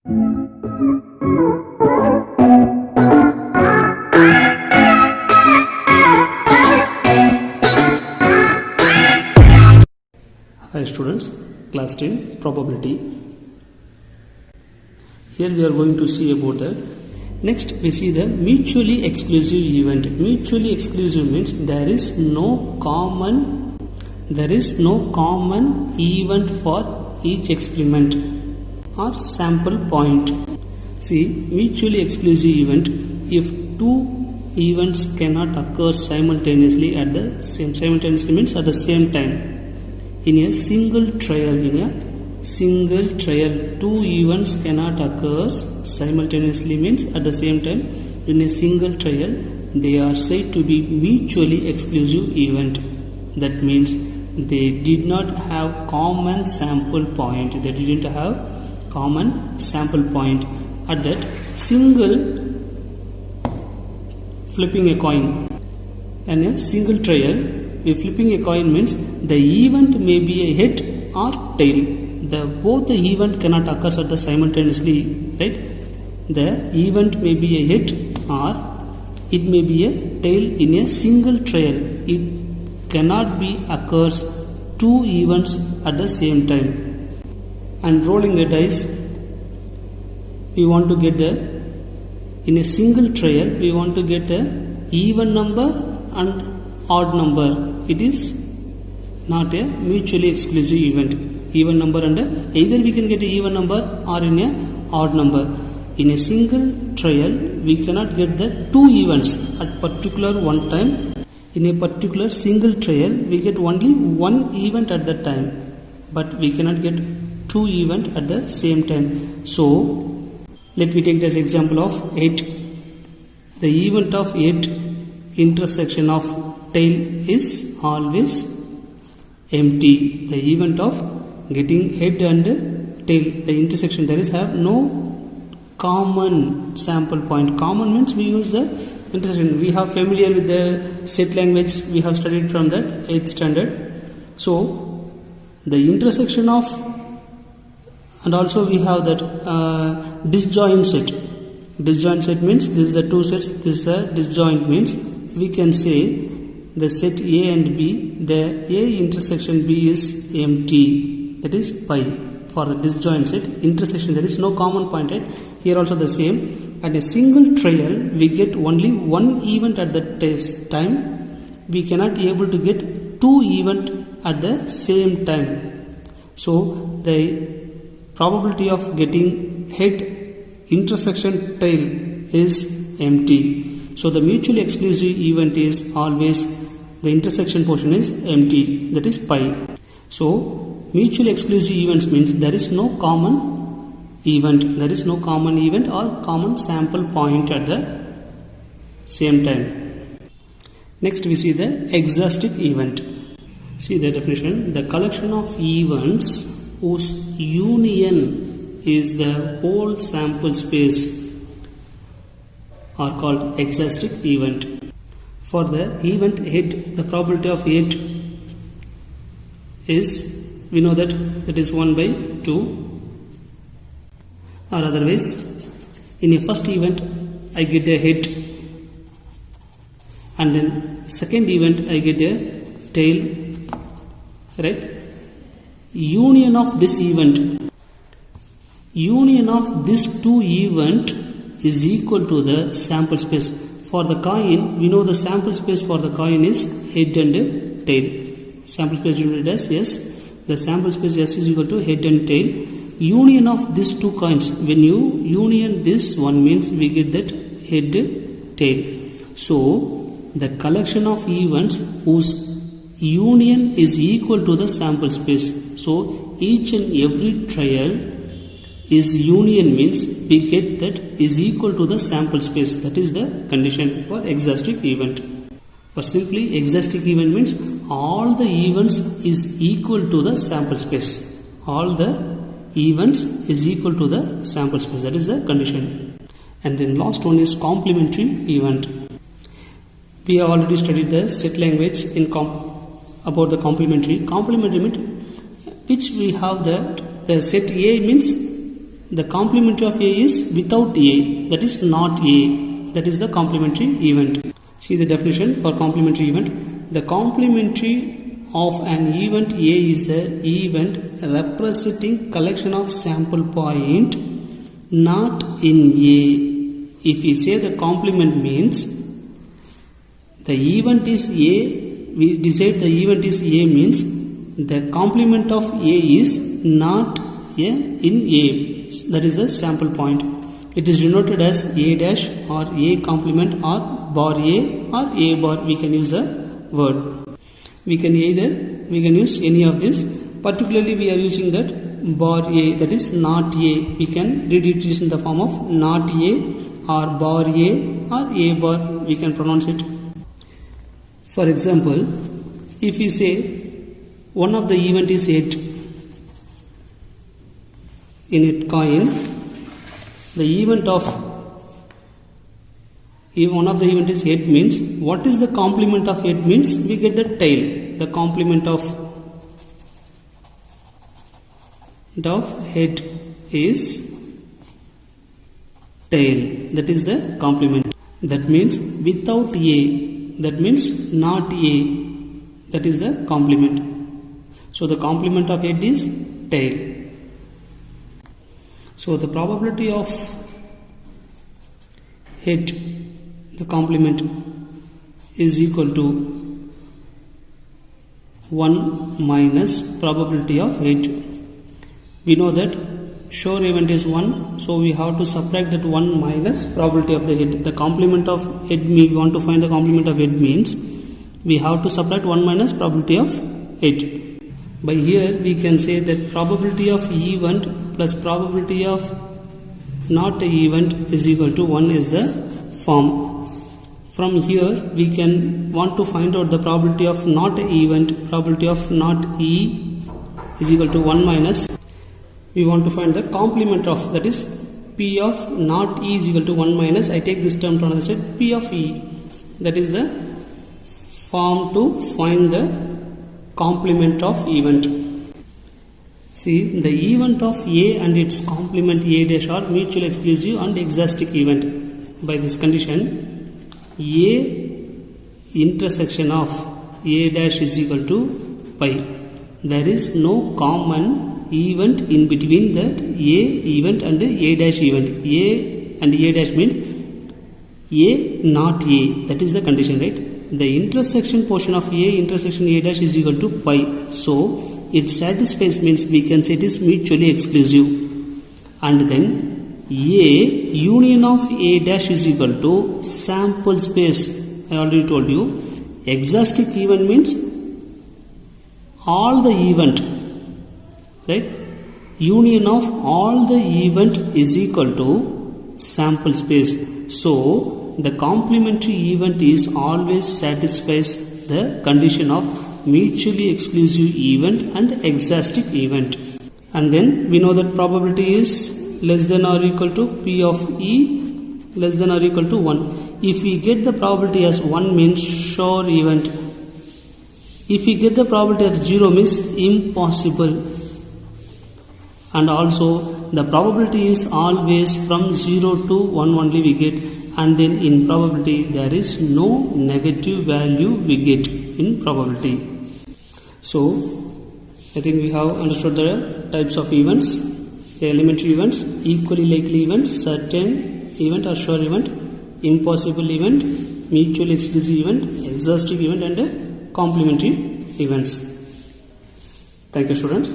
Hi students, class 10 probability. Here we are going to see about that. Next we see the mutually exclusive event. Mutually exclusive means there is no common event for each experiment or sample point. See, mutually exclusive event, if two events cannot occur simultaneously means at the same time. In a single trial, two events cannot occur simultaneously means at the same time. In a single trial, they are said to be mutually exclusive event. That means they did not have common sample point. They didn't have common sample point. At that single flipping a coin, and a single trial, if flipping a coin means the event may be a head or tail. Both the event cannot occur at the simultaneously, right? The event may be a head or it may be a tail in a single trial. It cannot be occurs two events at the same time. And rolling a dice, we want to get in a single trial, we want to get a even number and odd number. It is not a mutually exclusive event. Even number and either we can get an even number or in a odd number. In a single trial, we cannot get the two events at particular one time. In a particular single trial, we get only one event at that time, but we cannot get two events at the same time. So, let me take this example of 8. The event of 8 intersection of tail is always empty. The event of getting head and tail, the intersection there is have no common sample point. Common means we use the intersection. We have familiar with the set language, we have studied from that 8th standard. So the intersection of, and also we have that disjoint set. Disjoint set means this is the two sets, this is a disjoint means we can say the set A and B, the A intersection B is empty, that is pi. For the disjoint set intersection there is no common point, right? Here also the same. At a single trial we get only one event at the time. We cannot be able to get two events at the same time. So the probability of getting head intersection tail is empty. So the mutually exclusive event is always the intersection portion is empty, that is pi. So mutually exclusive events means there is no common event. There is no common event or common sample point at the same time. Next we see the exhaustive event. See the definition. The collection of events whose union is the whole sample space are called exhaustive event. For the event head, the probability of 8 is, we know that it is 1 by 2, or otherwise in a first event I get a head, and then second event I get a tail, right? Union of this event, union of these two event is equal to the sample space. For the coin, we know the sample space for the coin is head and tail. Sample space denoted as S. The sample space S is equal to head and tail. Union of these two coins, when you union this one means we get that head tail. So the collection of events whose union is equal to the sample space. So each and every trial is union means we get that is equal to the sample space. That is the condition for exhaustive event. For simply exhaustive event means all the events is equal to the sample space. All the events is equal to the sample space. That is the condition. And then last one is complementary event. We have already studied the set language in about the complementary. Complementary means which we have the set A means The complementary of A is without A, that is not A. That is the complementary event. See the definition for complementary event. The complementary of an event A is the event representing collection of sample point not in A. If we say the complement means the event is A, we decide the event is A means the complement of A is not in A. That is the sample point. It is denoted as A dash or A complement or bar A or A bar. We can use the word. We can use any of this. Particularly we are using that bar A, that is not A. We can read it in the form of not A or bar A or A bar. We can pronounce it. For example, if we say one of the event is 8 in it coin, the event of one of the event is 8 means what is the complement of 8 means we get the tail. The complement of head is tail. That is the complement. That means without A, that means not A. That is the complement. So the complement of head is tail. So the probability of head, the complement, is equal to 1 minus probability of head. We know that sure event is 1, so we have to subtract that 1 minus probability of the head. The complement of head, we want to find the complement of head means we have to subtract 1 minus probability of head. By here we can say that probability of event plus probability of not a event is equal to 1 is the form. From here we can want to find out the probability of not a event. Probability of not E is equal to 1 minus. We want to find the complement of, that is P of not E is equal to 1 minus. I take this term to another side, P of E. That is the form to find the complement of event. See, the event of A and its complement A dash are mutually exclusive and exhaustive event. By this condition, A intersection of A dash is equal to pi. There is no common event in between that A event and A dash event. A and A dash means A not A. That is the condition, right? The intersection portion of A intersection A dash is equal to pi. So it satisfies, means we can say it is mutually exclusive. And then A union of A dash is equal to sample space. I already told you. Exhaustive event means all the event, right? Union of all the event is equal to sample space. So the complementary event is always satisfies the condition of mutually exclusive event and exhaustive event. And then we know that probability is less than or equal to P of E less than or equal to 1. If we get the probability as 1 means sure event. If we get the probability as 0 means impossible. And also the probability is always from 0 to 1 only we get, and then in probability there is no negative value we get in probability. So I think we have understood the types of events, the elementary events, equally likely events, certain event or sure event, impossible event, mutually exclusive event, exhaustive event, and complementary events. Thank you, students.